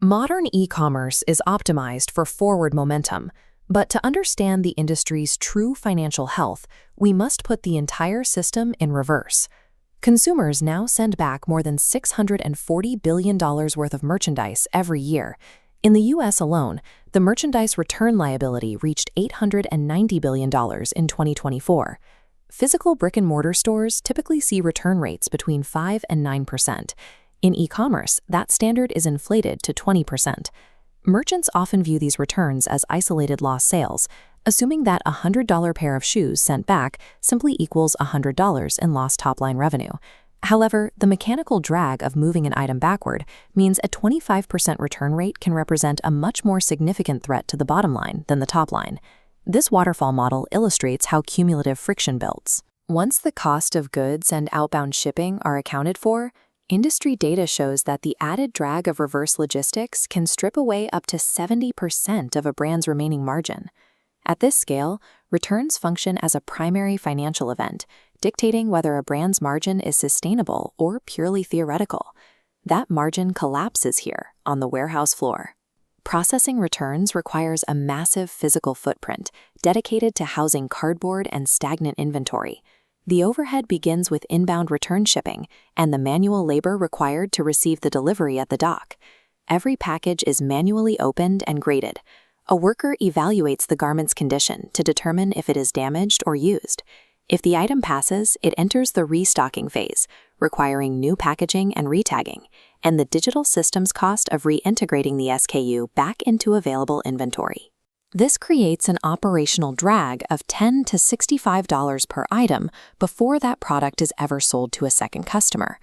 Modern e-commerce is optimized for forward momentum, but to understand the industry's true financial health, we must put the entire system in reverse. Consumers now send back more than $640 billion worth of merchandise every year. In the U.S. alone, the merchandise return liability reached $890 billion in 2024. Physical brick-and-mortar stores typically see return rates between 5 and 9%. In e-commerce, that standard is inflated to 20%. Merchants often view these returns as isolated lost sales, assuming that a $100 pair of shoes sent back simply equals $100 in lost top-line revenue. However, the mechanical drag of moving an item backward means a 25% return rate can represent a much more significant threat to the bottom line than the top line. This waterfall model illustrates how cumulative friction builds. Once the cost of goods and outbound shipping are accounted for, industry data shows that the added drag of reverse logistics can strip away up to 70% of a brand's remaining margin. At this scale, returns function as a primary financial event, dictating whether a brand's margin is sustainable or purely theoretical. That margin collapses here, on the warehouse floor. Processing returns requires a massive physical footprint dedicated to housing cardboard and stagnant inventory. The overhead begins with inbound return shipping and the manual labor required to receive the delivery at the dock. Every package is manually opened and graded. A worker evaluates the garment's condition to determine if it is damaged or used. If the item passes, it enters the restocking phase, requiring new packaging and retagging, and the digital systems cost of reintegrating the SKU back into available inventory. This creates an operational drag of $10 to $65 per item before that product is ever sold to a second customer.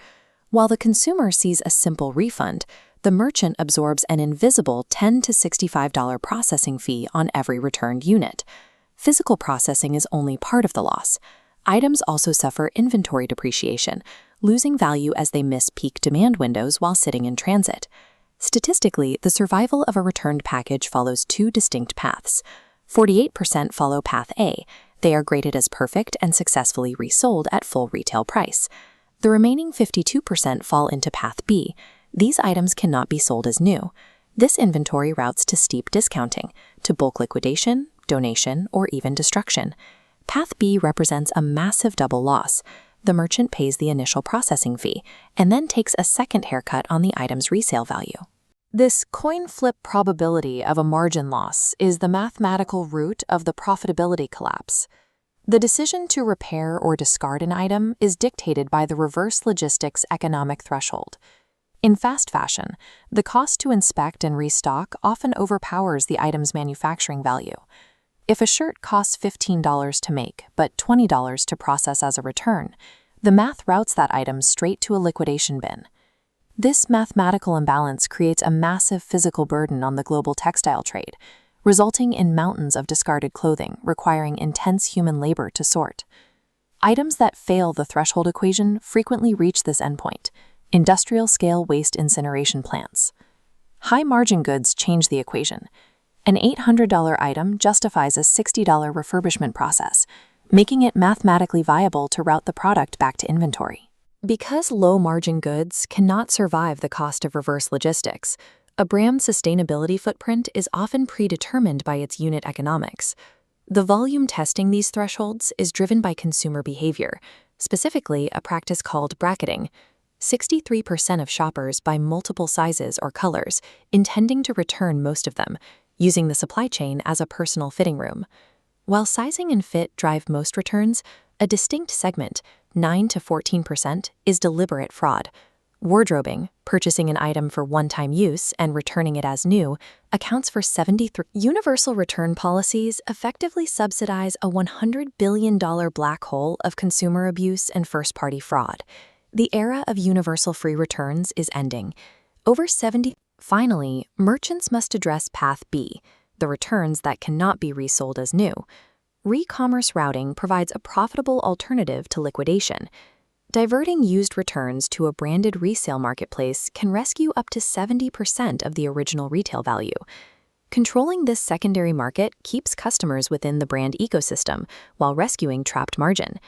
While the consumer sees a simple refund, the merchant absorbs an invisible $10 to $65 processing fee on every returned unit. Physical processing is only part of the loss. Items also suffer inventory depreciation, losing value as they miss peak demand windows while sitting in transit. Statistically, the survival of a returned package follows two distinct paths. 48% follow Path A. They are graded as perfect and successfully resold at full retail price. The remaining 52% fall into Path B. These items cannot be sold as new. This inventory routes to steep discounting, to bulk liquidation, donation, or even destruction. Path B represents a massive double loss. The merchant pays the initial processing fee and then takes a second haircut on the item's resale value. This coin flip probability of a margin loss is the mathematical root of the profitability collapse. The decision to repair or discard an item is dictated by the reverse logistics economic threshold. In fast fashion, the cost to inspect and restock often overpowers the item's manufacturing value. If a shirt costs $15 to make but $20 to process as a return, the math routes that item straight to a liquidation bin. This mathematical imbalance creates a massive physical burden on the global textile trade, resulting in mountains of discarded clothing requiring intense human labor to sort. Items that fail the threshold equation frequently reach this endpoint: industrial-scale waste incineration plants. High-margin goods change the equation. An $800 item justifies a $60 refurbishment process, making it mathematically viable to route the product back to inventory. Because low-margin goods cannot survive the cost of reverse logistics, a brand's sustainability footprint is often predetermined by its unit economics. The volume testing these thresholds is driven by consumer behavior, specifically a practice called bracketing. 63% of shoppers buy multiple sizes or colors, intending to return most of them, using the supply chain as a personal fitting room. While sizing and fit drive most returns, a distinct segment, 9 to 14%, is deliberate fraud. Wardrobing, purchasing an item for one-time use and returning it as new, accounts for 73%. Universal return policies effectively subsidize a $100 billion black hole of consumer abuse and first-party fraud. The era of universal free returns is ending. Finally, merchants must address Path B, the returns that cannot be resold as new. Re-commerce routing provides a profitable alternative to liquidation. Diverting used returns to a branded resale marketplace can rescue up to 70% of the original retail value. Controlling this secondary market keeps customers within the brand ecosystem while rescuing trapped margin.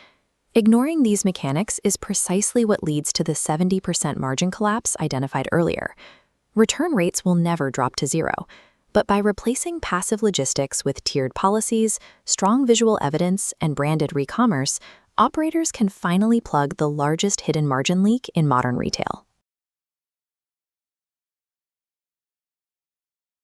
Ignoring these mechanics is precisely what leads to the 70% margin collapse identified earlier. Return rates will never drop to zero. But by replacing passive logistics with tiered policies, strong visual evidence, and branded re-commerce, operators can finally plug the largest hidden margin leak in modern retail.